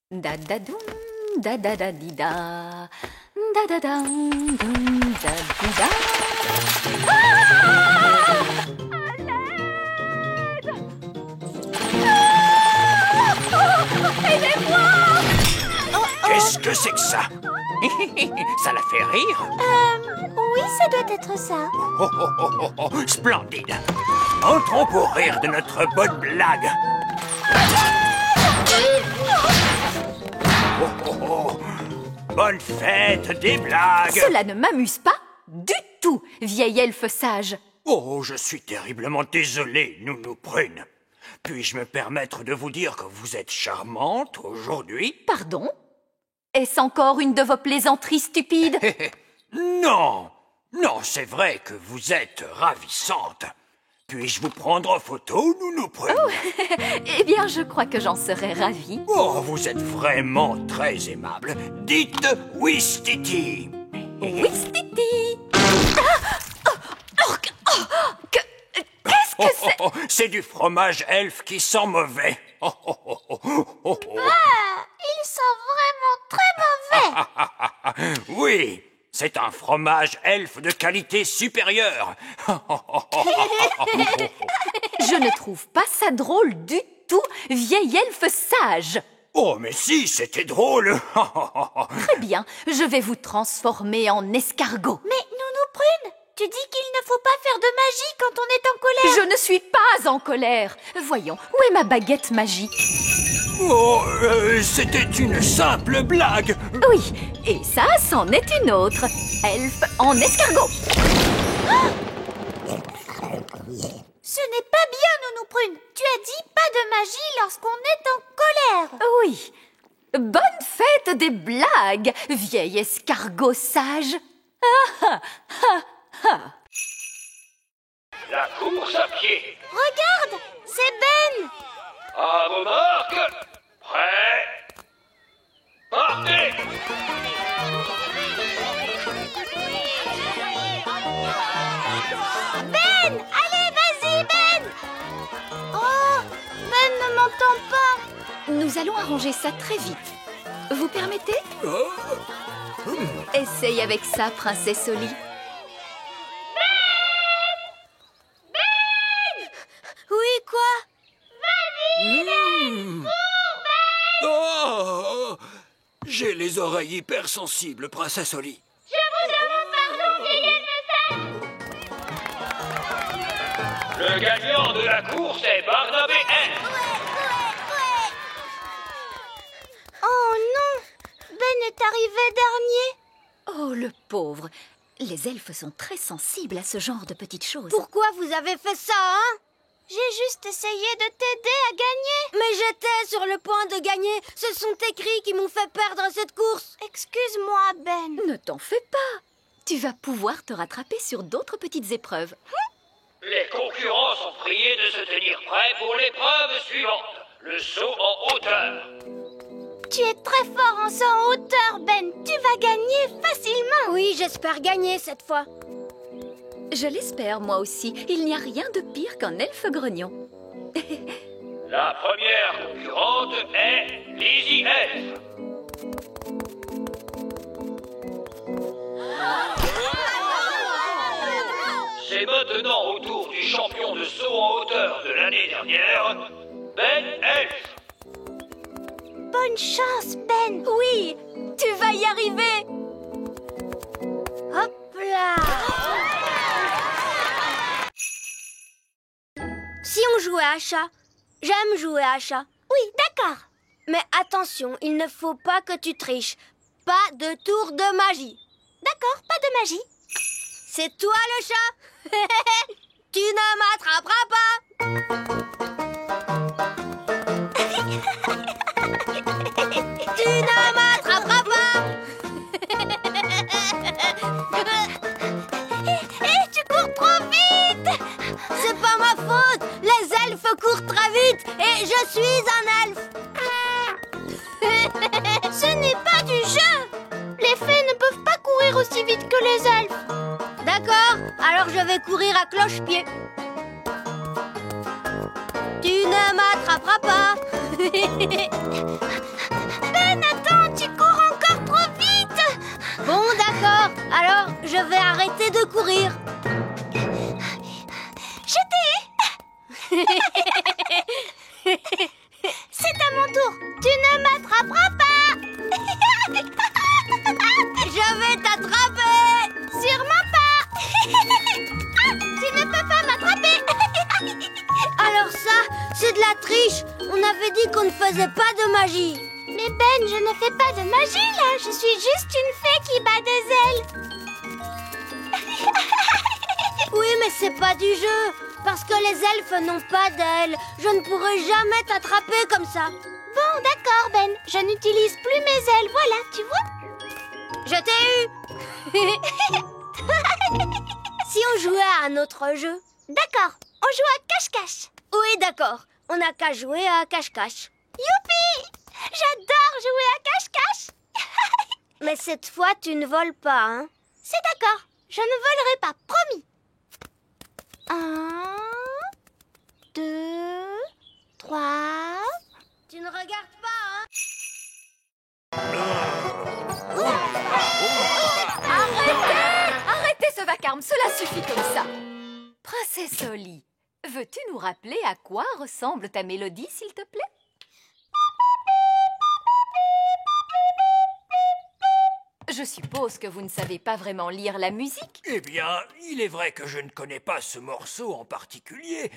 Da da dum, da da da di da, da da dum, dum, da di da. Aidez-moi! Qu'est-ce que c'est que ça? Ça la fait rire? Oui, ça doit être ça. Oh, oh, oh, oh, oh, splendide! Entrons pour rire de notre bonne blague. Oh, oh, oh. Bonne fête des blagues! Cela ne m'amuse pas du tout, vieil elfe sage. Oh, je suis terriblement désolé, Nounou Prune. Puis-je me permettre de vous dire que vous êtes charmante aujourd'hui? Pardon? Est-ce encore une de vos plaisanteries stupides? Non, non, c'est vrai que vous êtes ravissante. Puis-je vous prendre en photo, Nounou Prune? Eh bien, je crois que j'en serais ravie. Oh, vous êtes vraiment très aimable. Dites Ouistiti. Ouistiti! Qu'est-ce que c'est? Oh, c'est du fromage elfe qui sent mauvais. Oh, oh, oh, oh, oh, oh. Il sent vraiment très mauvais. Oui, c'est un fromage elfe de qualité supérieure. Je ne trouve pas ça drôle du tout, vieil elfe sage. Oh, mais si, c'était drôle. Très bien, je vais vous transformer en escargot. Mais Nounou Prune, tu dis qu'il ne faut pas faire de magie quand on est en colère. Je ne suis pas en colère. Voyons, où est ma baguette magique? Oh, c'était une simple blague. Oui, et ça, c'en est une autre. Elfe en escargot. Ce n'est pas bien, Nounou Prune. Tu as dit pas de magie lorsqu'on est en colère. Oui. Bonne fête des blagues, vieil escargot sage. La course à pied. Regarde, c'est Ben. À vos marques. Prêt. Partez. Ben, allez, vas-y, Ben. Oh, Ben ne m'entend pas. Nous allons arranger ça très vite. Vous permettez? Essaye avec ça, princesse Oli. Oui, quoi? Oh, j'ai les oreilles hypersensibles, princesse Oli. Le gagnant de la course est Barnabé N. Oh non, Ben est arrivé dernier. Oh, le pauvre. Les elfes sont très sensibles à ce genre de petites choses. Pourquoi vous avez fait ça, hein? J'ai juste essayé de t'aider à gagner. Mais j'étais sur le point de gagner. Ce sont tes cris qui m'ont fait perdre cette course. Excuse-moi, Ben. Ne t'en fais pas. Tu vas pouvoir te rattraper sur d'autres petites épreuves. Les concurrents sont priés de se tenir prêts pour l'épreuve suivante, le saut en hauteur. Tu es très fort en saut en hauteur, Ben. Tu vas gagner facilement. Oui, j'espère gagner cette fois. Je l'espère, moi aussi. Il n'y a rien de pire qu'un elfe grognon. La première concurrente est Lizzie Elf. C'est maintenant au tour du champion de saut en hauteur de l'année dernière, Ben Elf. Bonne chance, Ben. Oui, tu vas y arriver. Hop là. Si on jouait à chat, j'aime jouer à chat. Oui, d'accord. Mais attention, il ne faut pas que tu triches. Pas de tour de magie. D'accord, pas de magie. C'est toi le chat. Tu ne m'attraperas pas. Tu ne m'attraperas pas. Tu cours trop vite. C'est pas ma faute. Les elfes courent très vite et je suis un elfe. Ce n'est pas du jeu. Les fées ne peuvent pas courir aussi vite que les elfes. D'accord, alors je vais courir à cloche-pied. Tu ne m'attraperas pas. Ben, je vais arrêter de courir. Je t'ai eu. C'est à mon tour. Tu ne m'attraperas pas. Je vais t'attraper. Sûrement pas. Ah, tu ne peux pas m'attraper. Alors ça, c'est de la triche. On avait dit qu'on ne faisait pas de magie. Mais Ben, je ne fais pas de magie là. Je suis juste une fée qui bat des ailes. Oui, mais c'est pas du jeu. Parce que les elfes n'ont pas d'ailes. Je ne pourrai jamais t'attraper comme ça. Bon, d'accord, Ben. Je n'utilise plus mes ailes. Voilà, tu vois. Je t'ai eu. Si on jouait à un autre jeu. D'accord, on joue à cache-cache. Oui, d'accord. On n'a qu'à jouer à cache-cache. Youpi! J'adore jouer à cache-cache. Mais cette fois, tu ne voles pas, hein? C'est d'accord. Je ne volerai pas, promis. 1, 2, 3... Tu ne regardes pas, hein? Arrêtez ce vacarme, cela suffit comme ça. Princesse Holly, veux-tu nous rappeler à quoi ressemble ta mélodie, s'il te plaît? Je suppose que vous ne savez pas vraiment lire la musique. Eh bien, il est vrai que je ne connais pas ce morceau en particulier.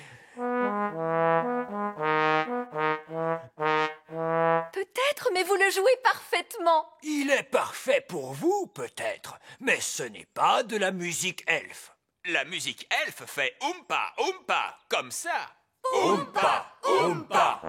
Peut-être, mais vous le jouez parfaitement. Il est parfait pour vous, peut-être, mais ce n'est pas de la musique elfe. La musique elfe fait oompa, oompa, comme ça. Oompa, oompa.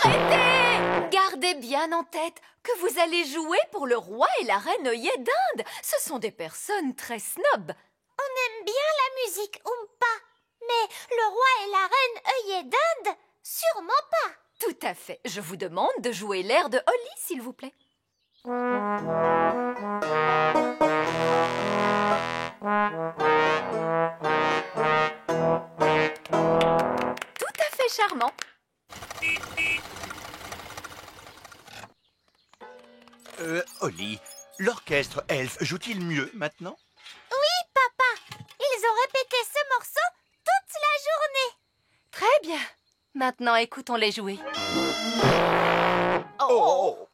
Arrêtez! Gardez bien en tête que vous allez jouer pour le roi et la reine œillet d'Inde. Ce sont des personnes très snobs. On aime bien la musique Oompa. Mais le roi et la reine œillet d'Inde, sûrement pas. Tout à fait. Je vous demande de jouer l'air de Holly, s'il vous plaît. Tout à fait charmant. Holly, l'orchestre elfe joue-t-il mieux maintenant? Oui, papa. Ils ont répété ce morceau toute la journée. Très bien. Maintenant, écoutons-les jouer. Oh!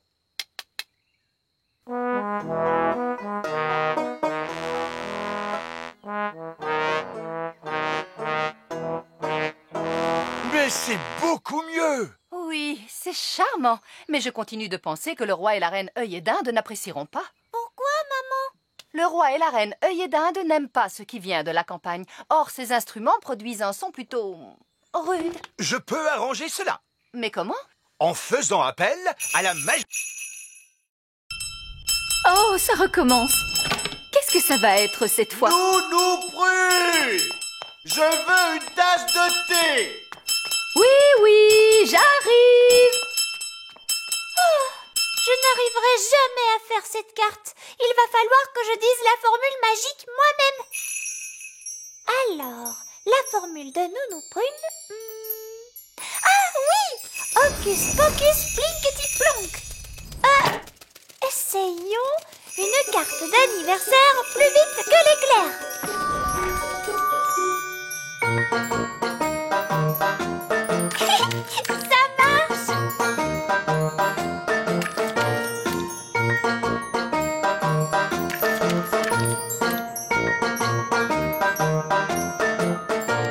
Mais c'est beaucoup mieux! Oui, c'est charmant. Mais je continue de penser que le roi et la reine œillet d'Inde n'apprécieront pas. Pourquoi, maman? Le roi et la reine œillet d'Inde n'aiment pas ce qui vient de la campagne. Or, ces instruments produisent un son plutôt rude. Je peux arranger cela Mais comment? en faisant appel à la magie. Oh, ça recommence. Qu'est-ce que ça va être cette fois? Nounou Pru! Je veux une tasse de thé! Oui, j'arrive. Je n'arriverai jamais à faire cette carte. Il va falloir que je dise la formule magique moi-même. Alors, la formule de Nounou Prune... Ah oui! Hocus pocus plinkety plonk. Essayons une carte d'anniversaire plus vite que l'éclair. Ça marche!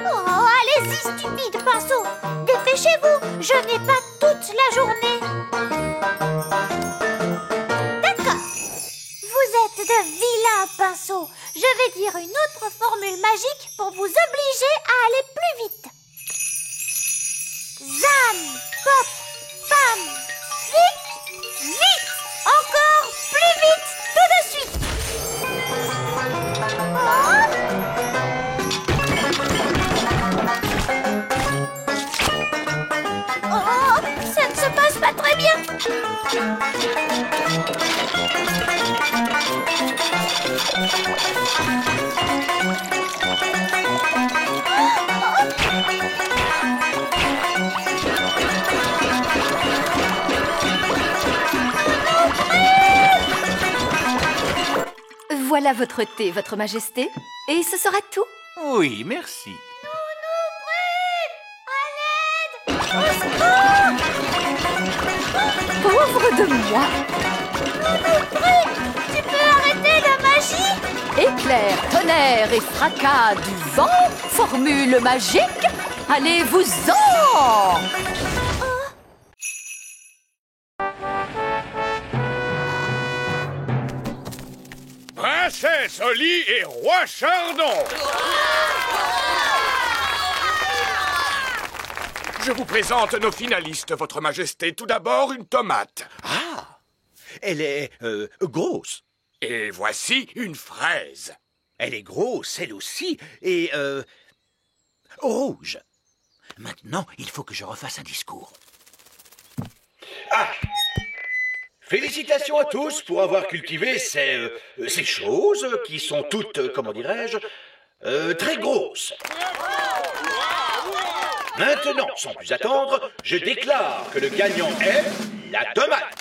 Oh, allez-y, stupide pinceau! Dépêchez-vous, je n'ai pas toute la journée. D'accord. Vous êtes de vilains pinceaux. Je vais dire une autre formule magique pour vous obliger à aller plus vite. Zam, pop, pam, vite, vite, encore plus vite, tout de suite. Oh, ça ne se passe pas très bien. Voilà votre thé, votre majesté. Et ce sera tout. Oui, merci. Pauvre de moi. Tu peux arrêter la magie? Éclair, tonnerre et fracas du vent, formule magique, allez-vous-en! Princesse Oli et roi Chardon. Je vous présente nos finalistes, votre majesté. Tout d'abord, une tomate. Ah, elle est grosse. Et voici une fraise. Elle est grosse, elle aussi, et rouge. Maintenant, il faut que je refasse un discours. Félicitations à tous pour avoir cultivé ces choses qui sont toutes, comment dirais-je, très grosses. Maintenant, sans plus attendre, je déclare que le gagnant est la tomate.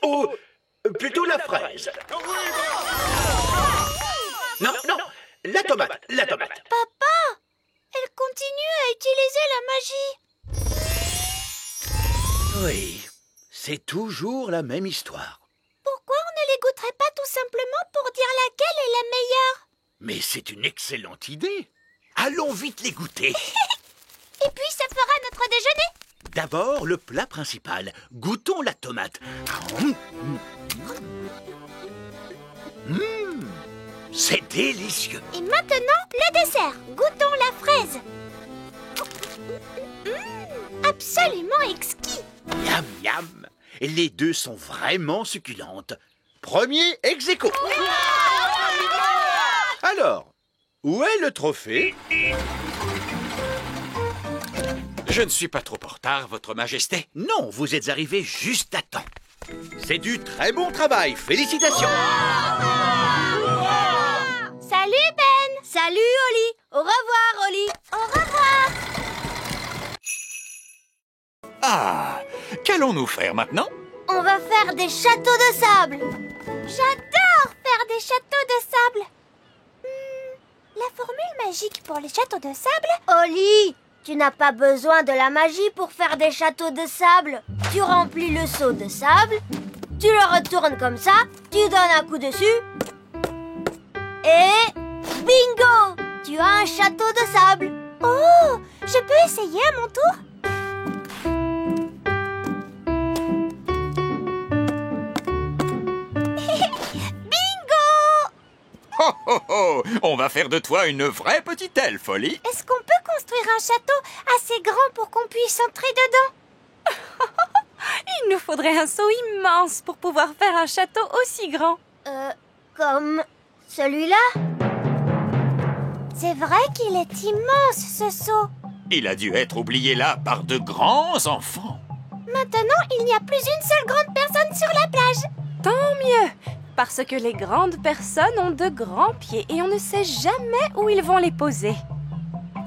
Ou plutôt la fraise. Non, la tomate. Papa, elle continue à utiliser la magie. Oui, c'est toujours la même histoire. Pourquoi on ne les goûterait pas tout simplement pour dire laquelle est la meilleure? Mais c'est une excellente idée. Allons vite les goûter. Et puis ça fera notre déjeuner. D'abord, le plat principal. Goûtons la tomate. C'est délicieux. Et maintenant, le dessert. Goûtons la fraise. Absolument exquis. Miam, miam. Les deux sont vraiment succulentes. Premier ex aequo. Alors, où est le trophée? Je ne suis pas trop en retard, votre majesté. Non, vous êtes arrivé juste à temps. C'est du très bon travail. Félicitations. Salut Ben. Salut Oli. Au revoir Oli. Au revoir. Ah, qu'allons-nous faire maintenant? On va faire des châteaux de sable. J'adore faire des châteaux de sable. La formule magique pour les châteaux de sable? Oli, tu n'as pas besoin de la magie pour faire des châteaux de sable. Tu remplis le seau de sable, tu le retournes comme ça, tu donnes un coup dessus et bingo! Tu as un château de sable. Oh, je peux essayer à mon tour? Oh, oh, oh! On va faire de toi une vraie petite elfe, Oli. Est-ce qu'on peut construire un château assez grand pour qu'on puisse entrer dedans? Il nous faudrait un seau immense pour pouvoir faire un château aussi grand. Comme celui-là? C'est vrai qu'il est immense, ce seau. Il a dû être oublié là par de grands enfants. Maintenant, il n'y a plus une seule grande personne sur la plage. Tant mieux, parce que les grandes personnes ont de grands pieds et on ne sait jamais où ils vont les poser.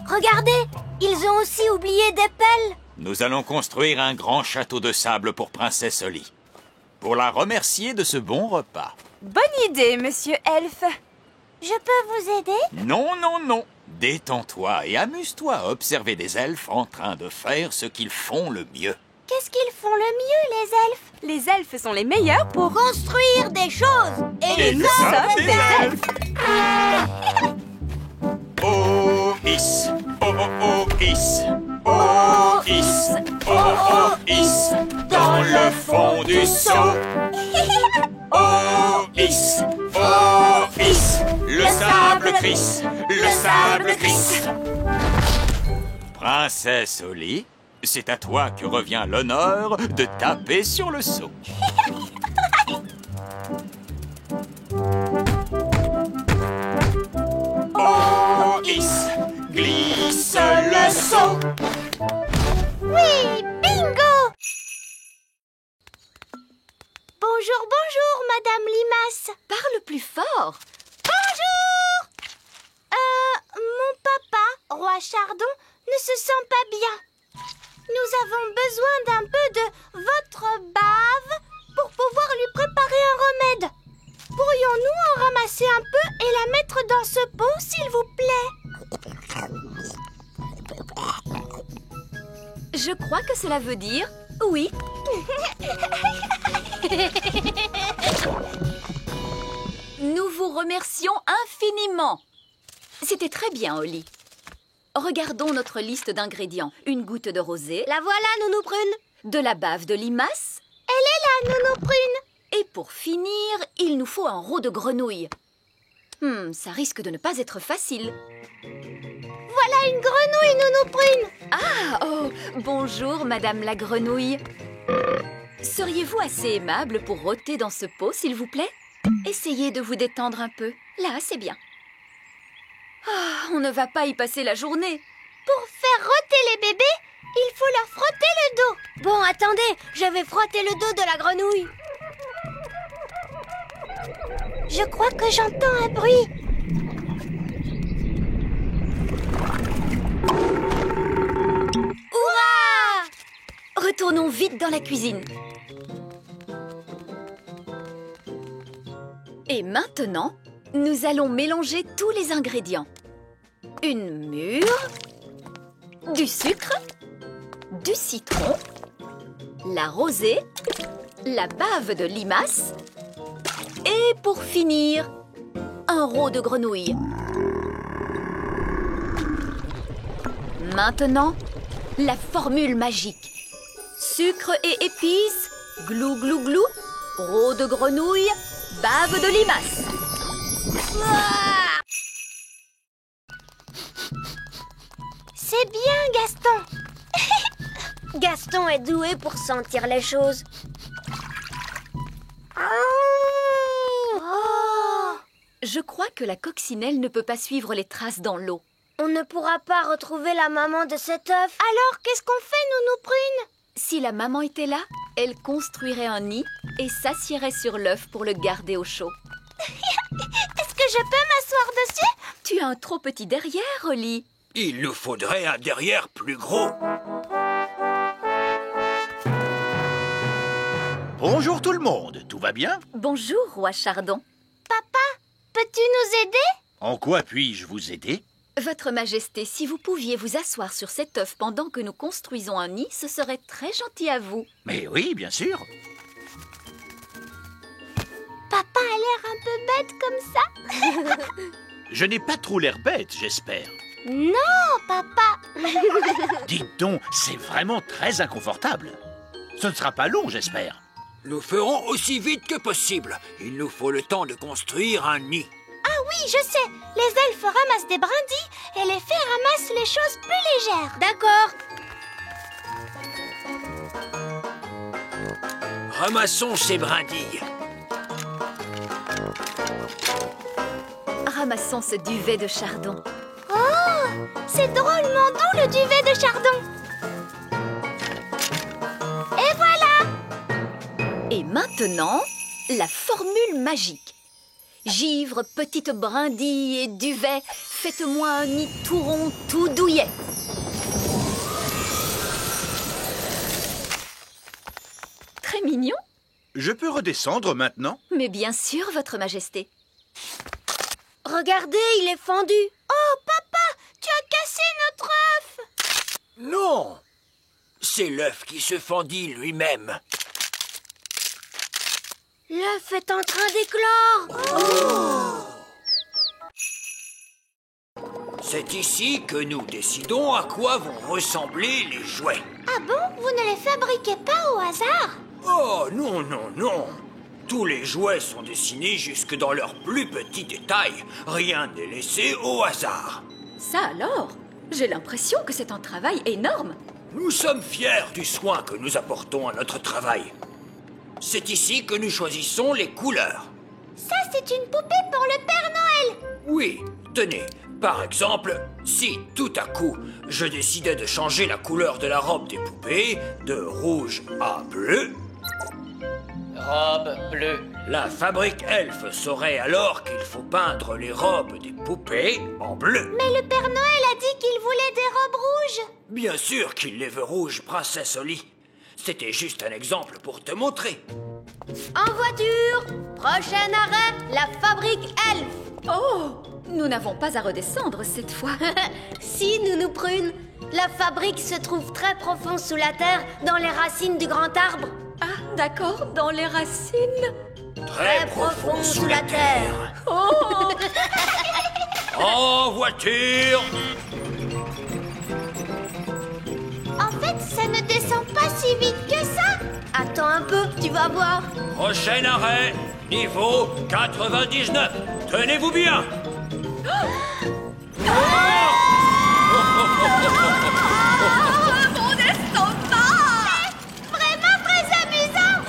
Regardez, ils ont aussi oublié des pelles. Nous allons construire un grand château de sable pour Princesse Oli, pour la remercier de ce bon repas. Bonne idée, monsieur Elfe. Je peux vous aider? Non, non, non. Détends-toi et amuse-toi à observer des elfes en train de faire ce qu'ils font le mieux. Qu'est-ce qu'ils font le mieux, les elfes? Les elfes sont les meilleurs pour construire des choses. Et nous sommes des elfes. Oh, is. Oh, oh, oh, is. Oh, is. Oh, oh, is. Dans le fond du seau. Oh, is. Oh, is. Le sable crisse. Le sable crisse. Princesse Oli, c'est à toi que revient l'honneur de taper sur le seau. Oh, is, glisse le seau. Oui, bingo! Bonjour, bonjour, Madame Limace. Parle plus fort. Bonjour! Mon papa, roi Chardon, ne se sent pas bien. Nous avons besoin d'un peu de votre bave pour pouvoir lui préparer un remède. Pourrions-nous en ramasser un peu et la mettre dans ce pot, s'il vous plaît? Je crois que cela veut dire oui. Nous vous remercions infiniment. C'était très bien, Holly. Regardons notre liste d'ingrédients. Une goutte de rosée. La voilà, Nounou Prune. De la bave de limace. Elle est là, Nounou Prune. Et pour finir, il nous faut un rot de grenouille. Ça risque de ne pas être facile. Voilà une grenouille, Nounou Prune. Ah, oh, bonjour, Madame la grenouille. Seriez-vous assez aimable pour rôter dans ce pot, s'il vous plaît? Essayez de vous détendre un peu. Là, c'est bien. Ah, on ne va pas y passer la journée. Pour faire rôter les bébés, il faut leur frotter le dos. Bon, attendez, je vais frotter le dos de la grenouille. Je crois que j'entends un bruit. Hurrah! Retournons vite dans la cuisine. Et maintenant, nous allons mélanger tous les ingrédients. Une mûre, du sucre, du citron, la rosée, la bave de limace et pour finir, un rot de grenouille. Maintenant, la formule magique. Sucre et épices, glou glou glou, rot de grenouille, bave de limace. C'est bien, Gaston. Gaston est doué pour sentir les choses. Je crois que la coccinelle ne peut pas suivre les traces dans l'eau. On ne pourra pas retrouver la maman de cet œuf. Alors, qu'est-ce qu'on fait, Nounou Prune? Si la maman était là, elle construirait un nid et s'assierait sur l'œuf pour le garder au chaud. Est-ce que je peux m'asseoir dessus? Tu as un trop petit derrière, Holly. Il nous faudrait un derrière plus gros. Bonjour tout le monde, tout va bien? Bonjour, roi Chardon. Papa, peux-tu nous aider? En quoi puis-je vous aider? Votre Majesté, si vous pouviez vous asseoir sur cet œuf pendant que nous construisons un nid, ce serait très gentil à vous. Mais oui, bien sûr. Papa a l'air un peu bête comme ça. Je n'ai pas trop l'air bête, j'espère. Non, papa. Dites donc, c'est vraiment très inconfortable. Ce ne sera pas long, j'espère. Nous ferons aussi vite que possible. Il nous faut le temps de construire un nid. Ah oui, je sais. Les elfes ramassent des brindilles et les fées ramassent les choses plus légères. D'accord. Ramassons ces brindilles. Ramassons ce duvet de chardon. Oh, c'est drôlement doux le duvet de chardon. Et voilà. Et maintenant, la formule magique. Givre, petite brindille et duvet, faites-moi un nid tout rond, tout douillet. Très mignon. Je peux redescendre maintenant? Mais bien sûr, Votre Majesté. Regardez, il est fendu. Oh, papa, tu as cassé notre œuf. Non, c'est l'œuf qui se fendit lui-même. L'œuf est en train d'éclore. C'est ici que nous décidons à quoi vont ressembler les jouets. Ah bon? Vous ne les fabriquez pas au hasard? Oh, non, non, non. Tous les jouets sont dessinés jusque dans leurs plus petits détails. Rien n'est laissé au hasard. Ça alors? J'ai l'impression que c'est un travail énorme. Nous sommes fiers du soin que nous apportons à notre travail. C'est ici que nous choisissons les couleurs. Ça, c'est une poupée pour le Père Noël. Oui, tenez, par exemple, si tout à coup, je décidais de changer la couleur de la robe des poupées de rouge à bleu... Robe bleue. La fabrique elfe saurait alors qu'il faut peindre les robes des poupées en bleu. Mais le Père Noël a dit qu'il voulait des robes rouges. Bien sûr qu'il les veut rouges, princesse Holly. C'était juste un exemple pour te montrer. En voiture. Prochain arrêt, la fabrique Elf. Oh, nous n'avons pas à redescendre cette fois. Si, Nounou Prune. La fabrique se trouve très profond sous la terre, dans les racines du grand arbre. Ah, d'accord, dans les racines. Très profond sous la terre. Oh. En voiture. En fait, ça ne descend pas si vite que ça. Attends un peu, tu vas voir. Prochain arrêt, niveau 99. Tenez-vous bien. Mon estomac. Vraiment très amusant.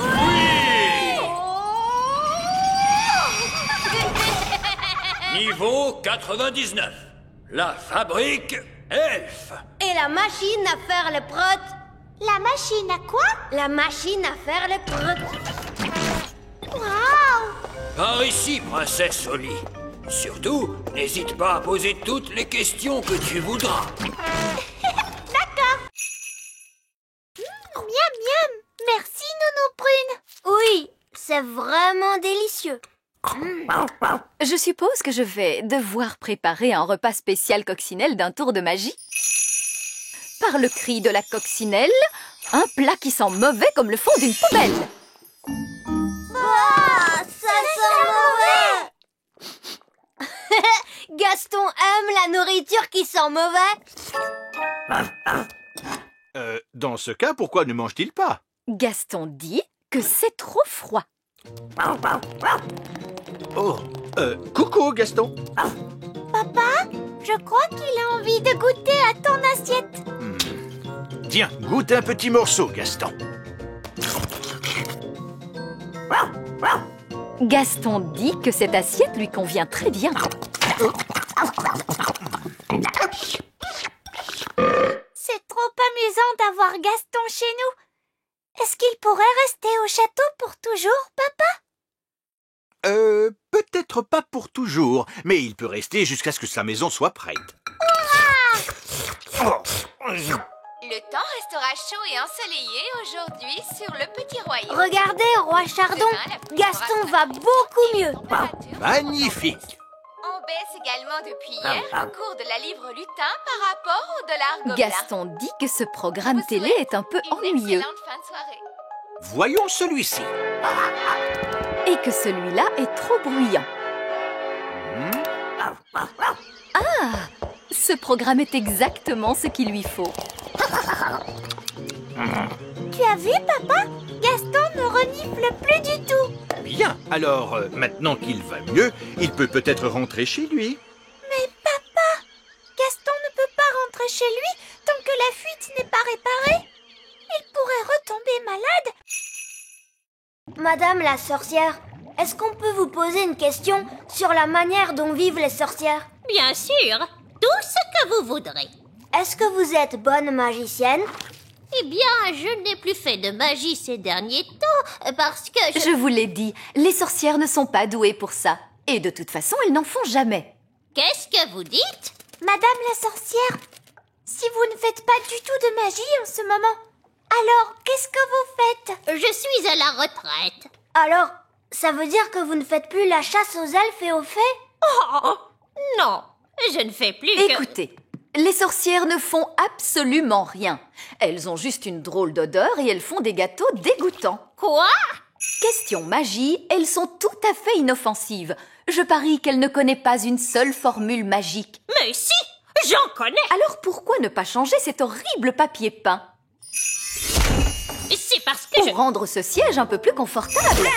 Niveau 99. La fabrique Elf. Et la machine à faire le prot. La machine à quoi? La machine à faire le prot. Waouh! Par ici, princesse Oli. Surtout, n'hésite pas à poser toutes les questions que tu voudras. D'accord. Miam miam. Merci Nounou Prune. Oui, c'est vraiment délicieux. Je suppose que je vais devoir préparer un repas spécial coccinelle d'un tour de magie. Par le cri de la coccinelle, un plat qui sent mauvais comme le fond d'une poubelle. Ah, ça sent mauvais. Gaston aime la nourriture qui sent mauvais. Dans ce cas, pourquoi ne mange-t-il pas? Gaston dit que c'est trop froid. Oh, coucou Gaston. Papa, je crois qu'il a envie de goûter à ton assiette. Tiens, goûte un petit morceau, Gaston. Gaston dit que cette assiette lui convient très bien. C'est trop amusant d'avoir Gaston chez nous. Est-ce qu'il pourrait rester au château pour toujours, papa? Peut-être pas pour toujours, mais il peut rester jusqu'à ce que sa maison soit prête. Le temps restera chaud et ensoleillé aujourd'hui sur le petit royaume. Regardez, roi Chardon, Gaston va beaucoup mieux. Magnifique. On baisse également depuis hier le cours de la livre lutin par rapport au dollar gobelin. Gaston dit que ce programme télé est un peu ennuyeux. Excellente fin de soirée. Voyons celui-ci. Et que celui-là est trop bruyant. Ah, ce programme est exactement ce qu'il lui faut. Tu as vu, papa? Gaston ne renifle plus du tout. Bien, alors maintenant qu'il va mieux, il peut peut-être rentrer chez lui. Mais papa, Gaston ne peut pas rentrer chez lui tant que la fuite n'est pas réparée. Il pourrait retomber malade. Madame la sorcière, est-ce qu'on peut vous poser une question sur la manière dont vivent les sorcières? Bien sûr, tout ce que vous voudrez. Est-ce que vous êtes bonne magicienne? Eh bien, je n'ai plus fait de magie ces derniers temps parce que Je vous l'ai dit, les sorcières ne sont pas douées pour ça. Et de toute façon, elles n'en font jamais. Qu'est-ce que vous dites? Madame la sorcière, si vous ne faites pas du tout de magie en ce moment, alors qu'est-ce que vous faites? Je suis à la retraite. Alors, ça veut dire que vous ne faites plus la chasse aux elfes et aux fées? Oh, non, je ne fais plus que... Écoutez, les sorcières ne font absolument rien. Elles ont juste une drôle d'odeur et elles font des gâteaux dégoûtants. Quoi? Question magie, elles sont tout à fait inoffensives. Je parie qu'elle ne connaît pas une seule formule magique. Mais si, j'en connais. Alors pourquoi ne pas changer cet horrible papier peint? C'est parce que Pour rendre ce siège un peu plus confortable.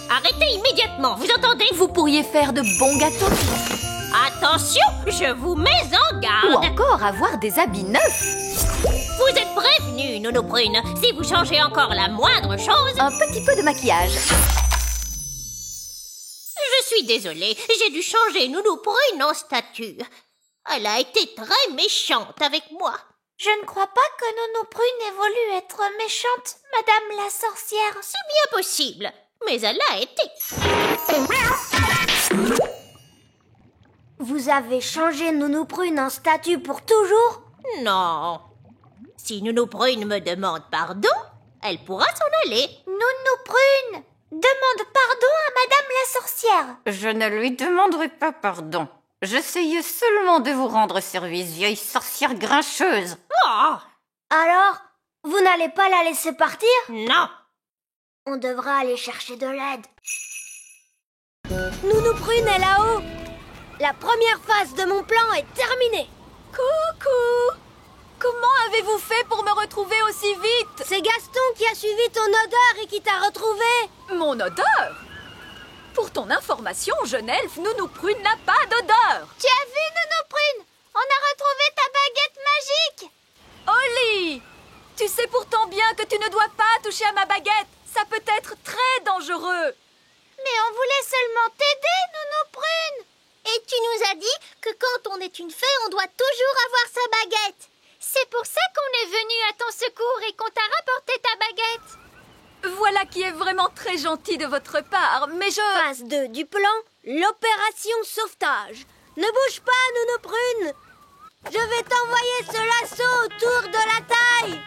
Arrêtez immédiatement, vous entendez? Vous pourriez faire de bons gâteaux. Attention, je vous mets en Ou garde. encore avoir des habits neufs. Vous êtes prévenus, Nounou Prune. Si vous changez encore la moindre chose... Un petit peu de maquillage. Je suis désolée, j'ai dû changer Nounou Prune en statue. Elle a été très méchante avec moi. Je ne crois pas que Nounou Prune ait voulu être méchante, Madame la sorcière. C'est bien possible, mais elle a été. Vous avez changé Nounou Prune en statue pour toujours? Non. Si Nounou Prune me demande pardon, elle pourra s'en aller. Non, Nounou Prune, demande pardon à Madame la sorcière. Je ne lui demanderai pas pardon. J'essayais seulement de vous rendre service, vieille sorcière grincheuse. Oh, Alors, vous n'allez pas la laisser partir? non. On devra aller chercher de l'aide. Nounou Prune est là-haut. La première phase de mon plan est terminée. Coucou! Comment avez-vous fait pour me retrouver aussi vite? C'est Gaston qui a suivi ton odeur et qui t'a retrouvé. Mon odeur? Pour ton information, jeune elfe, Nounou Prune n'a pas d'odeur. Tu as vu, Nounou Prune? On a retrouvé ta baguette magique. Oli! Tu sais pourtant bien que tu ne dois pas toucher à ma baguette. Ça peut être très dangereux. Mais on voulait seulement t'aider, Nounou Prune. Et tu nous as dit que quand on est une fée, on doit toujours avoir sa baguette. C'est pour ça qu'on est venu à ton secours et qu'on t'a rapporté ta baguette. Voilà qui est vraiment très gentil de votre part, mais je... Phase 2 du plan, l'opération sauvetage. Ne bouge pas, Nounou Prune. Je vais t'envoyer ce lasso autour de la taille.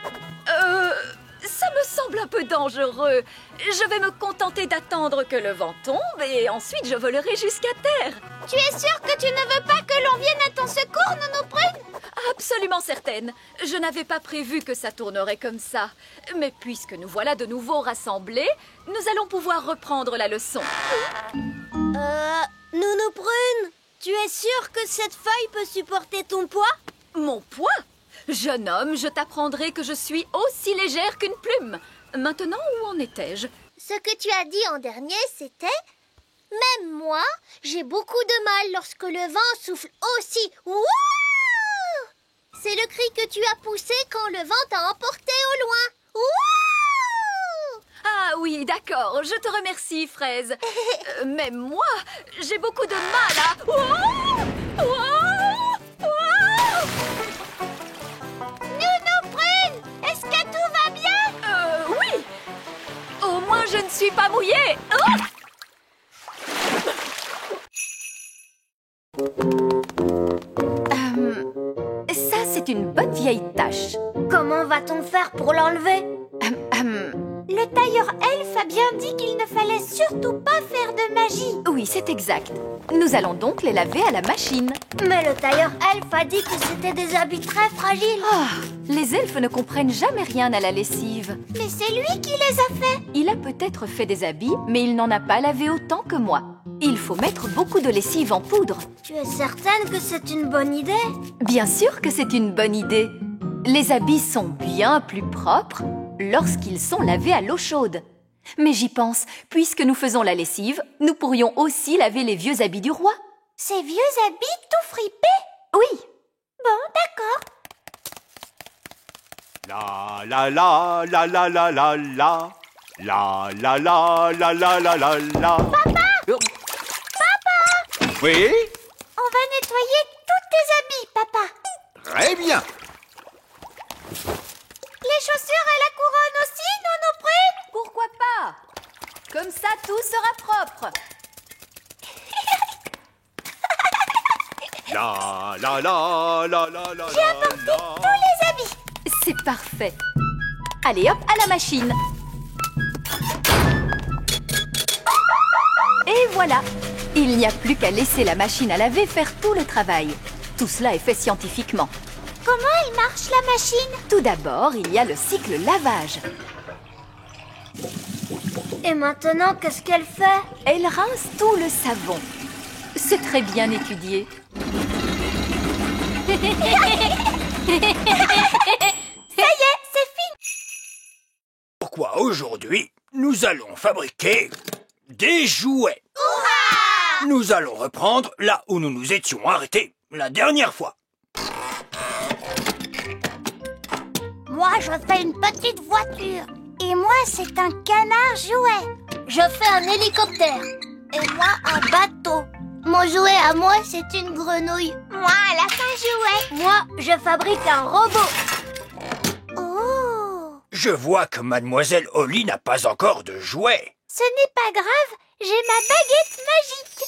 Ça me semble un peu dangereux. Je vais me contenter d'attendre que le vent tombe et ensuite je volerai jusqu'à terre. Tu es sûre que tu ne veux pas que l'on vienne à ton secours, Nounou Prune? Absolument certaine. Je n'avais pas prévu que ça tournerait comme ça. Mais puisque nous voilà de nouveau rassemblés, nous allons pouvoir reprendre la leçon. Nounou Prune, tu es sûre que cette feuille peut supporter ton poids? Mon poids? Jeune homme, je t'apprendrai que je suis aussi légère qu'une plume. Maintenant, où en étais-je? Ce que tu as dit en dernier, c'était « Même moi, j'ai beaucoup de mal lorsque le vent souffle aussi. Wouh !» C'est le cri que tu as poussé quand le vent t'a emporté au loin. Wouh ! Ah oui, d'accord, je te remercie, Fraise. Mais moi, j'ai beaucoup de mal à... Ouah! Ouah! Ouah! Nounou Prune, est-ce que tout va bien? Oui. Au moins, je ne suis pas mouillée. Ça, c'est une bonne vieille tache. Comment va-t-on faire pour l'enlever? Le tailleur elfe a bien dit qu'il ne fallait surtout pas faire de magie. Oui, c'est exact. Nous allons donc les laver à la machine. Mais le tailleur elfe a dit que c'était des habits très fragiles. Ah, les elfes ne comprennent jamais rien à la lessive. Mais c'est lui qui les a fait. Il a peut-être fait des habits, mais il n'en a pas lavé autant que moi. Il faut mettre beaucoup de lessive en poudre. Tu es certaine que c'est une bonne idée? Bien sûr que c'est une bonne idée. Les habits sont bien plus propres lorsqu'ils sont lavés à l'eau chaude. Mais j'y pense, puisque nous faisons la lessive, nous pourrions aussi laver les vieux habits du roi. Ces vieux habits tout fripés? Oui. Bon, d'accord. La la la la la la la la. La la la la la la la la. Papa! Papa! Oui? On va nettoyer tous tes habits, papa. Très bien. Les chaussures et la couronne aussi, Nounou Prune? Pourquoi pas? Comme ça, tout sera propre. La la la la la la. J'ai apporté tous les habits. C'est parfait. Allez hop, à la machine. Et voilà. Il n'y a plus qu'à laisser la machine à laver faire tout le travail. Tout cela est fait scientifiquement. Comment elle marche, la machine? Tout d'abord, il y a le cycle lavage. Et maintenant, qu'est-ce qu'elle fait? Elle rince tout le savon. C'est très bien étudié. Ça y est, c'est fini. Pourquoi aujourd'hui, nous allons fabriquer des jouets. Hurrah! Nous allons reprendre là où nous nous étions arrêtés la dernière fois. Moi, je fais une petite voiture. Et moi, c'est un canard jouet. Je fais un hélicoptère. Et moi, un bateau. Mon jouet à moi, c'est une grenouille. Moi, un lapin jouet. Moi, je fabrique un robot. Oh! Je vois que Mademoiselle Holly n'a pas encore de jouets. Ce n'est pas grave, j'ai ma baguette magique.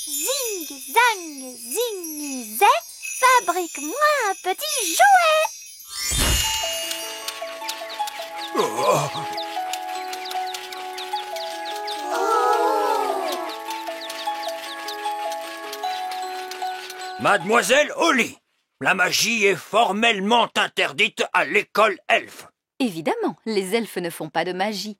Zing, zang, zing, zé, fabrique-moi un petit jouet. Oh. Mademoiselle Holly, la magie est formellement interdite à l'école elfe. Évidemment, les elfes ne font pas de magie.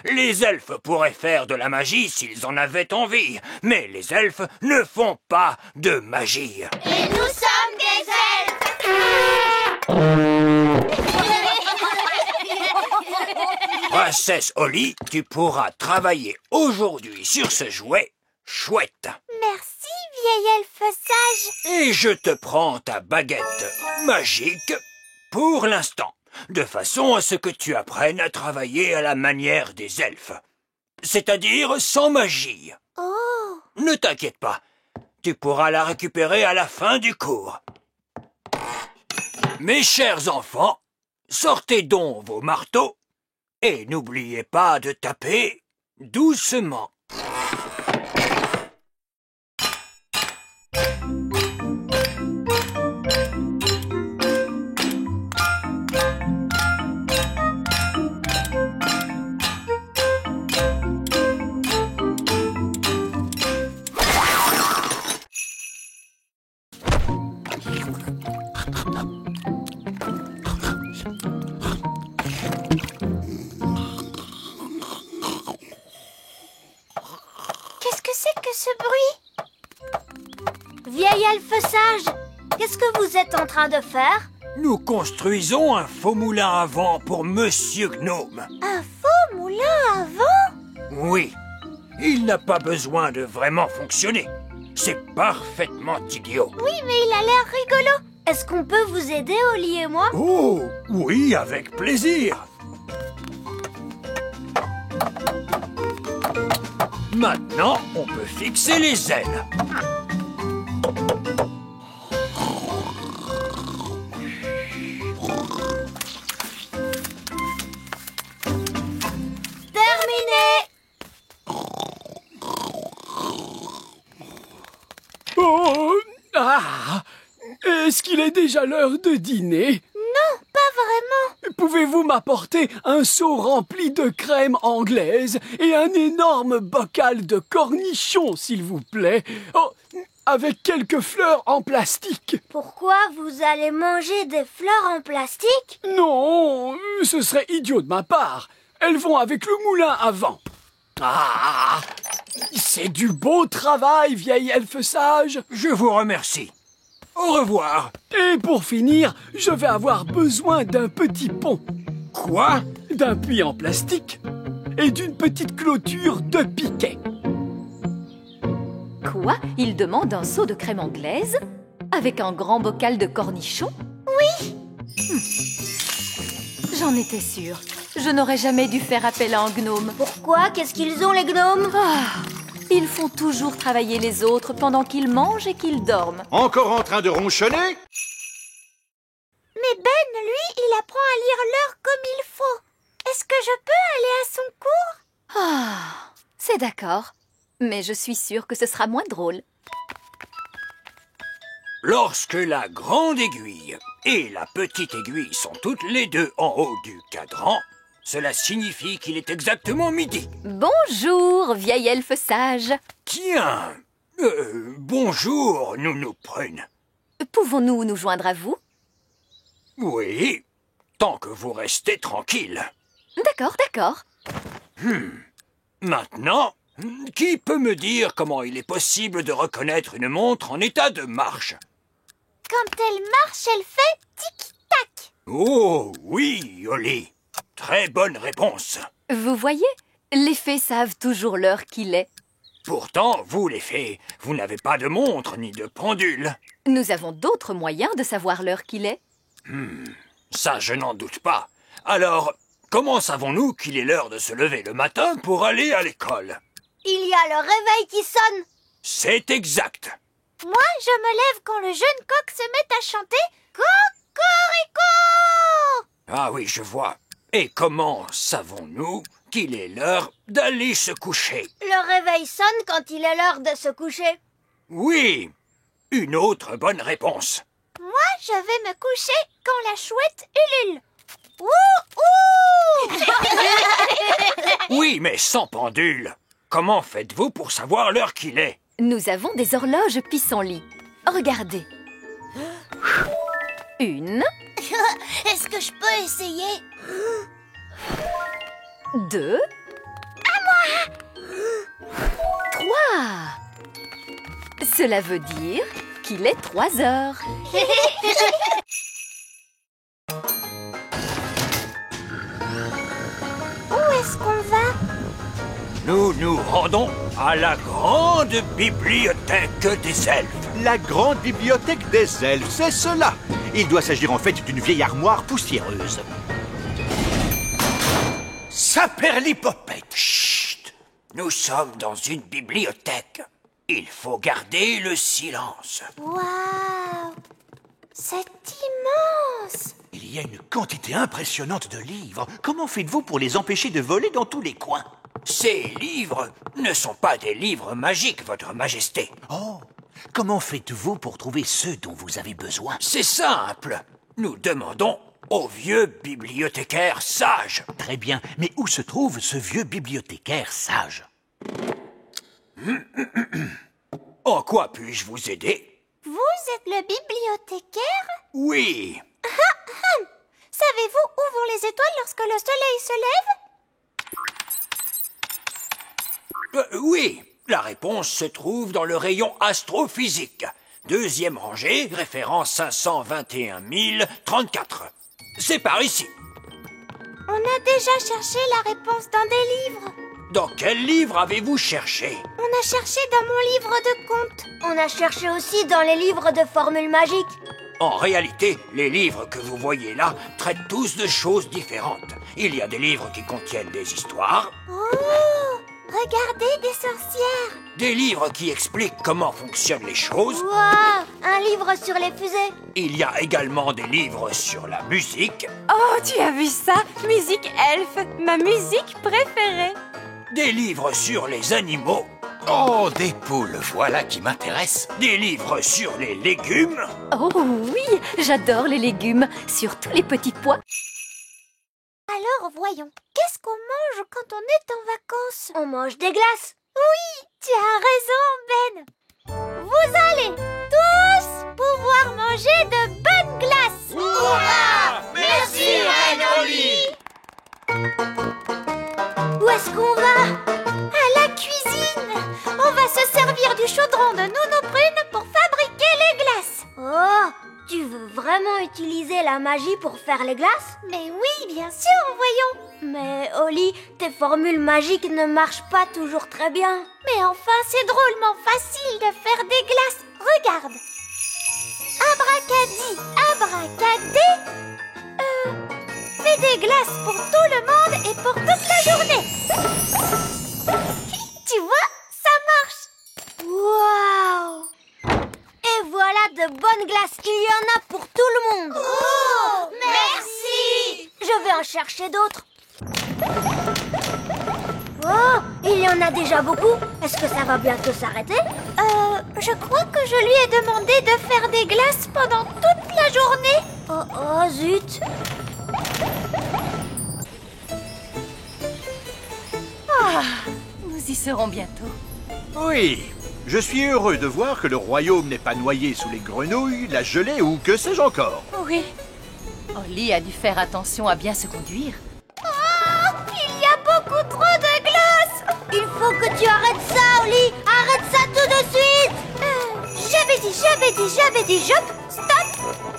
Les elfes pourraient faire de la magie s'ils en avaient envie, mais les elfes ne font pas de magie. Et nous sommes des Princesse Holly, tu pourras travailler aujourd'hui sur ce jouet chouette. Merci, vieil elfe sage. Et je te prends ta baguette magique pour l'instant, de façon à ce que tu apprennes à travailler à la manière des elfes, c'est-à-dire sans magie. Oh. Ne t'inquiète pas, tu pourras la récupérer à la fin du cours. Mes chers enfants, sortez donc vos marteaux et n'oubliez pas de taper doucement. Qu'est-ce que c'est que ce bruit? Vieil elfe sage, qu'est-ce que vous êtes en train de faire? Nous construisons un faux moulin à vent pour Monsieur Gnome. Un faux moulin à vent? Oui, il n'a pas besoin de vraiment fonctionner. C'est parfaitement idiot. Oui, mais il a l'air rigolo. Est-ce qu'on peut vous aider, Holly et moi? Oh, oui, avec plaisir. Maintenant, on peut fixer les ailes. Terminé! Oh! Ah! Est-ce qu'il est déjà l'heure de dîner? Non, pas vraiment. Pouvez-vous m'apporter un seau rempli de crème anglaise et un énorme bocal de cornichons, s'il vous plaît? Oh, avec quelques fleurs en plastique. Pourquoi vous allez manger des fleurs en plastique? Non, ce serait idiot de ma part. Elles vont avec le moulin à vent. Ah! C'est du beau travail, vieil elfe sage. Je vous remercie. Au revoir. Et pour finir, je vais avoir besoin d'un petit pont. Quoi? D'un puits en plastique et d'une petite clôture de piquet. Quoi? Il demande un seau de crème anglaise? Avec un grand bocal de cornichons? Oui. J'en étais sûre. Je n'aurais jamais dû faire appel à un gnome. Pourquoi? Qu'est-ce qu'ils ont, les gnomes? Ils font toujours travailler les autres pendant qu'ils mangent et qu'ils dorment. Encore en train de ronchonner? Mais Ben, lui, il apprend à lire l'heure comme il faut. Est-ce que je peux aller à son cours? Ah, c'est d'accord. Mais je suis sûre que ce sera moins drôle. Lorsque la grande aiguille et la petite aiguille sont toutes les deux en haut du cadran, cela signifie qu'il est exactement midi. Bonjour, vieil elfe sage. Tiens, bonjour, Nounou Prune. Pouvons-nous nous joindre à vous? Oui, tant que vous restez tranquille. D'accord, d'accord. Maintenant, qui peut me dire comment il est possible de reconnaître une montre en état de marche? Quand elle marche, elle fait tic-tac. Oh, oui, Holly. Très bonne réponse. Vous voyez, les fées savent toujours l'heure qu'il est. Pourtant, vous, les fées, vous n'avez pas de montre ni de pendule. Nous avons d'autres moyens de savoir l'heure qu'il est. Ça, je n'en doute pas. Alors, comment savons-nous qu'il est l'heure de se lever le matin pour aller à l'école? Il y a le réveil qui sonne. C'est exact. Moi, je me lève quand le jeune coq se met à chanter « Cocorico !» Ah oui, je vois. Et comment savons-nous qu'il est l'heure d'aller se coucher? Le réveil sonne quand il est l'heure de se coucher. Oui, une autre bonne réponse. Moi, je vais me coucher quand la chouette ulule. Oui, mais sans pendule. Comment faites-vous pour savoir l'heure qu'il est? Nous avons des horloges pissenlit. Regardez. 1. Est-ce que je peux essayer? 2. À moi! 3. Cela veut dire qu'il est 3 heures. Où est-ce qu'on va? Nous nous rendons à la grande bibliothèque des elfes. La grande bibliothèque des elfes, c'est cela. Il doit s'agir en fait d'une vieille armoire poussiéreuse. Saperlipopette. Chut! Nous sommes dans une bibliothèque. Il faut garder le silence. Waouh! C'est immense! Il y a une quantité impressionnante de livres. Comment faites-vous pour les empêcher de voler dans tous les coins? Ces livres ne sont pas des livres magiques, Votre Majesté. Oh! Comment faites-vous pour trouver ceux dont vous avez besoin? C'est simple. Nous demandons au vieux bibliothécaire sage. Très bien, mais où se trouve ce vieux bibliothécaire sage? En quoi puis-je vous aider? Vous êtes le bibliothécaire? Oui. Savez-vous où vont les étoiles lorsque le soleil se lève? Oui. La réponse se trouve dans le rayon astrophysique. 2e rangée, référence 521 034. C'est par ici. On a déjà cherché la réponse dans des livres. Dans quel livre avez-vous cherché? On a cherché dans mon livre de contes. On a cherché aussi dans les livres de formules magiques. En réalité, les livres que vous voyez là traitent tous de choses différentes. Il y a des livres qui contiennent des histoires. Oh! Regardez, des sorcières! Des livres qui expliquent comment fonctionnent les choses. Waouh! Un livre sur les fusées. Il y a également des livres sur la musique. Oh, tu as vu ça? Musique elfe, ma musique préférée. Des livres sur les animaux. Oh, des poules, voilà qui m'intéresse. Des livres sur les légumes. Oh oui, j'adore les légumes, surtout les petits pois. Alors voyons, qu'est-ce qu'on mange quand on est en vacances? On mange des glaces. Oui, tu as raison, Ben. Vous allez tous pouvoir manger de bonnes glaces. Hurrah! Merci, Reine Oli. Où est-ce qu'on va? À la cuisine. On va se servir du chaudron de Nounou Prune pour fabriquer les glaces. Oh, tu veux vraiment utiliser la magie pour faire les glaces? Mais oui, bien sûr, voyons. Mais Oli, tes formules magiques ne marchent pas toujours très bien. Mais enfin, c'est drôlement facile de faire des glaces. Regarde. Abracadi, abracadé. Fais des glaces pour tout le monde et pour toute la journée. Tu vois, ça marche. Waouh! Et voilà de bonnes glaces. Il y en a pour tout le monde. Oh, merci. Je vais en chercher d'autres. Oh, il y en a déjà beaucoup. Est-ce que ça va bientôt s'arrêter? Je crois que je lui ai demandé de faire des glaces pendant toute la journée. Oh, zut. Nous y serons bientôt. Oui, je suis heureux de voir que le royaume n'est pas noyé sous les grenouilles, la gelée ou que sais-je encore. Oui. Oli a dû faire attention à bien se conduire. Oh, il y a beaucoup trop de glace. Il faut que tu arrêtes ça, Oli. Arrête ça tout de suite. J'avais dit, stop,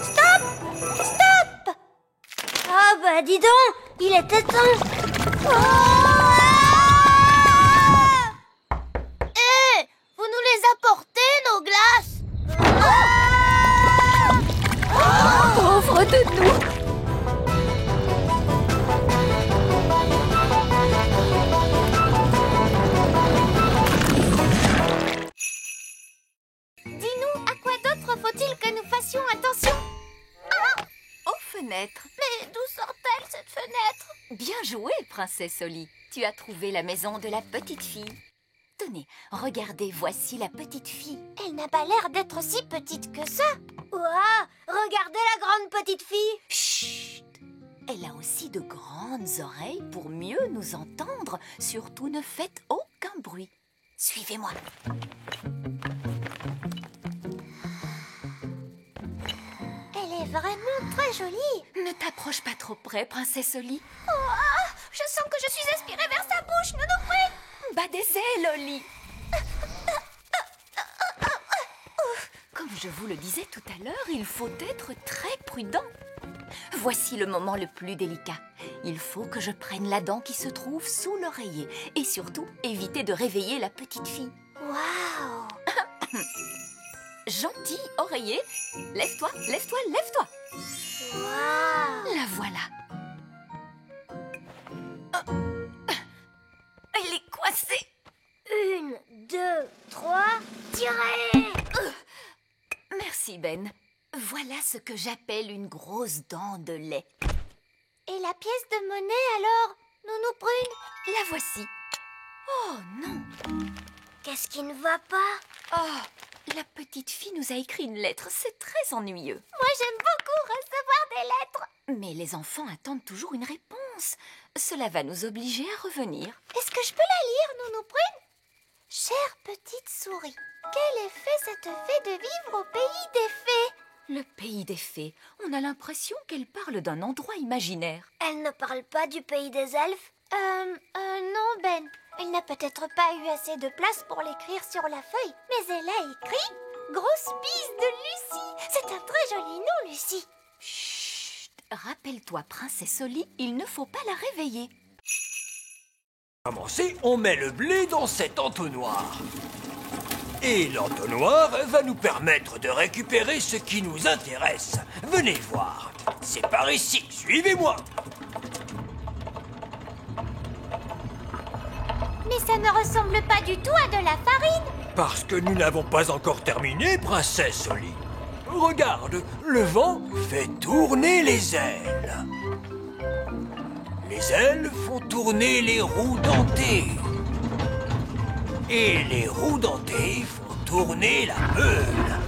stop, stop. Ah bah dis donc, il était temps. Vous nous les apportez, nos glaces? Pauvre de nous! Dis-nous, à quoi d'autre faut-il que nous fassions attention? Aux fenêtres. Mais d'où sort-elle, cette fenêtre? Bien joué, princesse Oli. Tu as trouvé la maison de la petite fille. Tenez, regardez, voici la petite fille. Elle n'a pas l'air d'être si petite que ça. Ouah, regardez la grande petite fille. Chut! Elle a aussi de grandes oreilles pour mieux nous entendre. Surtout, ne faites aucun bruit. Suivez-moi. vraiment très joli. Ne t'approche pas trop près, princesse Oli. Oh, je sens que je suis aspirée vers sa bouche, Nounou Prune. Bas des ailes, Oli. Comme je vous le disais tout à l'heure, il faut être très prudent. Voici le moment le plus délicat. Il faut que je prenne la dent qui se trouve sous l'oreiller et surtout éviter de réveiller la petite fille. Waouh! Gentil oreiller, lève-toi, lève-toi, lève-toi. Waouh! La voilà. Elle est coincée. 1, 2, 3, tirez! Merci Ben. Voilà ce que j'appelle une grosse dent de lait. Et la pièce de monnaie alors, Nounou Prune? La voici. Oh non! Qu'est-ce qui ne va pas? Oh, la petite fille nous a écrit une lettre. C'est très ennuyeux. Moi, j'aime beaucoup recevoir des lettres. Mais les enfants attendent toujours une réponse. Cela va nous obliger à revenir. Est-ce que je peux la lire, Nounou Prune? Chère petite souris, quel effet ça te fait de vivre au pays des fées? Le pays des fées. On a l'impression qu'elle parle d'un endroit imaginaire. Elle ne parle pas du pays des elfes? Non, Ben. Elle n'a peut-être pas eu assez de place pour l'écrire sur la feuille, mais elle a écrit « Grosse bise de Lucie ». C'est un très joli nom, Lucie. Chut! Rappelle-toi, princesse Oli, il ne faut pas la réveiller. Pour commencer, on met le blé dans cet entonnoir. Et l'entonnoir va nous permettre de récupérer ce qui nous intéresse. Venez voir. C'est par ici. Suivez-moi. Mais ça ne ressemble pas du tout à de la farine. Parce que nous n'avons pas encore terminé, princesse Oli. Regarde, le vent fait tourner les ailes. Les ailes font tourner les roues dentées. Et les roues dentées font tourner la meule.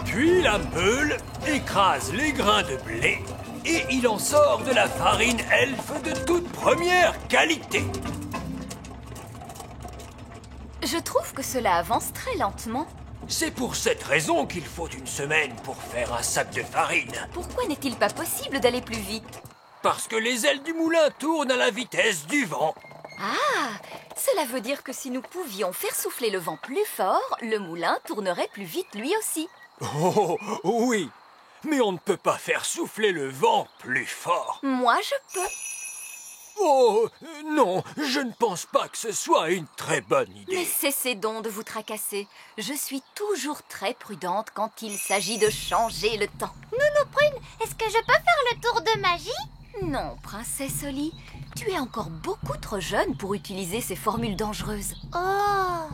Puis la meule écrase les grains de blé et il en sort de la farine elfe de toute première qualité. Je trouve que cela avance très lentement. C'est pour cette raison qu'il faut une semaine pour faire un sac de farine. Pourquoi n'est-il pas possible d'aller plus vite? Parce que les ailes du moulin tournent à la vitesse du vent. Ah, cela veut dire que si nous pouvions faire souffler le vent plus fort, le moulin tournerait plus vite lui aussi. Oh, oui, mais on ne peut pas faire souffler le vent plus fort. Moi, je peux. Oh, non, je ne pense pas que ce soit une très bonne idée. Mais cessez donc de vous tracasser. Je suis toujours très prudente quand il s'agit de changer le temps. Nounou Prune, est-ce que je peux faire le tour de magie? Non, princesse Oli, tu es encore beaucoup trop jeune pour utiliser ces formules dangereuses. Oh!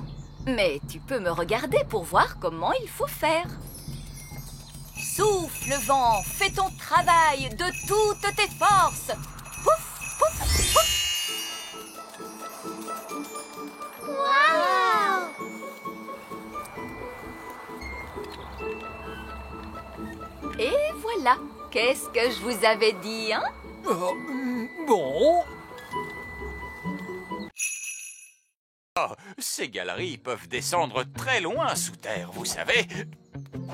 Mais tu peux me regarder pour voir comment il faut faire. Souffle vent, fais ton travail de toutes tes forces. Pouf, pouf, pouf. Waouh! Et voilà. Qu'est-ce que je vous avais dit, hein? Bon. Oh, ces galeries peuvent descendre très loin sous terre, vous savez.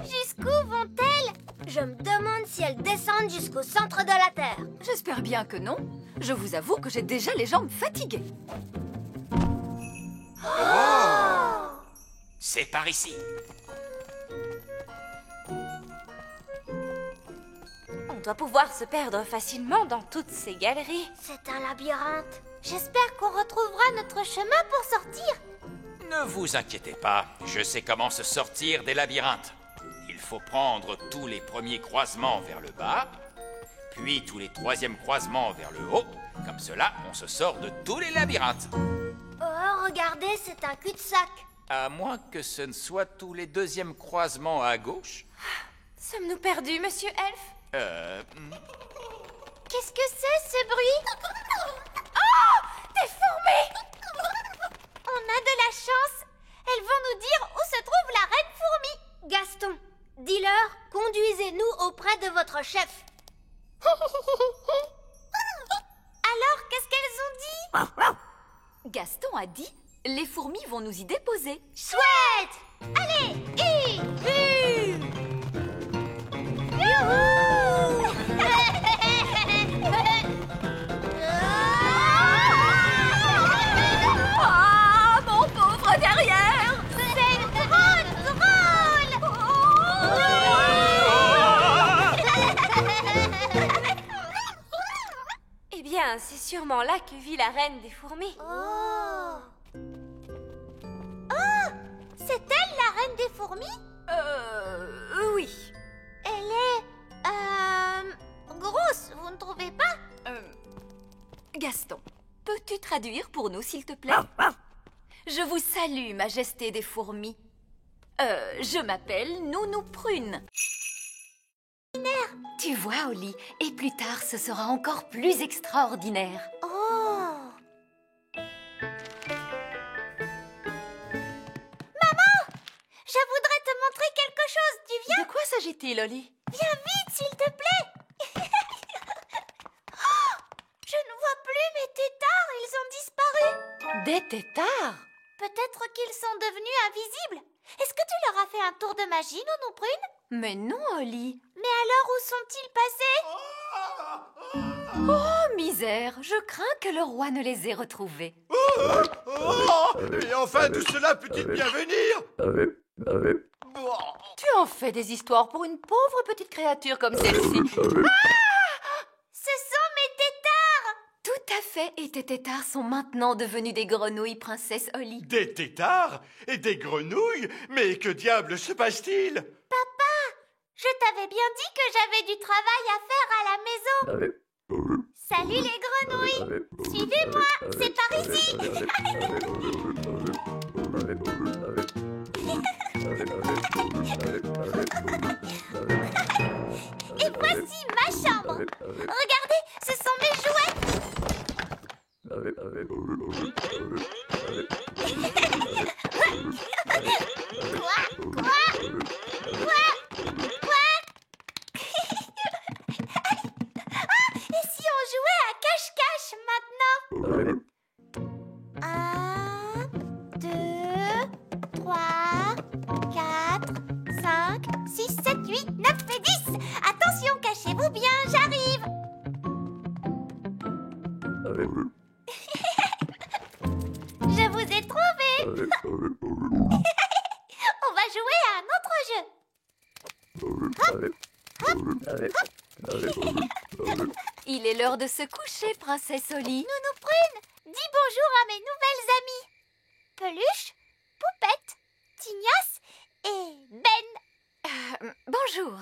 Jusqu'où vont-elles? Je me demande si elles descendent jusqu'au centre de la Terre. J'espère bien que non. Je vous avoue que j'ai déjà les jambes fatiguées. Oh! C'est par ici. On doit pouvoir se perdre facilement dans toutes ces galeries. C'est un labyrinthe. J'espère qu'on retrouvera notre chemin pour sortir. Ne vous inquiétez pas, je sais comment se sortir des labyrinthes. Il faut prendre tous les premiers croisements vers le bas, puis tous les troisièmes croisements vers le haut. Comme cela, on se sort de tous les labyrinthes. Oh, regardez, c'est un cul-de-sac. À moins que ce ne soit tous les deuxièmes croisements à gauche. Sommes-nous perdus, monsieur Elf? Qu'est-ce que c'est, ce bruit? Oh! Des fourmis! On a de la chance. Elles vont nous dire où se trouve la reine fourmi. Gaston, dis-leur, conduisez-nous auprès de votre chef. Alors, qu'est-ce qu'elles ont dit? Gaston a dit, les fourmis vont nous y déposer. Chouette! Allez, c'est sûrement là que vit la reine des fourmis. Oh! Oh! C'est elle, la reine des fourmis? Oui. Elle est... grosse, vous ne trouvez pas? Gaston, peux-tu traduire pour nous, s'il te plaît? Je vous salue, Majesté des fourmis. Je m'appelle Nounou Prune. Tu vois, Oli, et plus tard, ce sera encore plus extraordinaire. Oh! Maman! Je voudrais te montrer quelque chose, tu viens? De quoi s'agit-il, Oli? Viens vite, s'il te plaît! Oh! Je ne vois plus mes têtards, ils ont disparu! Des têtards? Peut-être qu'ils sont devenus invisibles. Est-ce que tu leur as fait un tour de magie, Nounou Prune? Mais non, Oli. Mais alors, où sont-ils passés? Oh, misère, je crains que le roi ne les ait retrouvés. Et enfin, tout cela peut-il bien venir? Tu en fais des histoires pour une pauvre petite créature comme celle-ci. Ce sont mes têtards! Tout à fait, et tes têtards sont maintenant devenus des grenouilles, princesse Oli. Des têtards et des grenouilles? Mais que diable se passe-t-il? Papa, je t'avais bien dit que j'avais du travail à faire à la maison. Salut les grenouilles! Suivez-moi, c'est par ici! Et voici ma chambre! Regardez, ce sont mes jouets! Et si on jouait à cache-cache maintenant? 1, 2, 3, 4, 5, 6, 7, 8, 9 et 10. Attention, cachez-vous bien, j'arrive. Je vous ai trouvé. On va jouer à un autre jeu. Il est l'heure de se coucher, princesse Oli. Nounou Prune, dis bonjour à mes nouvelles amies. Peluche, Poupette, Tignasse et Ben. Bonjour.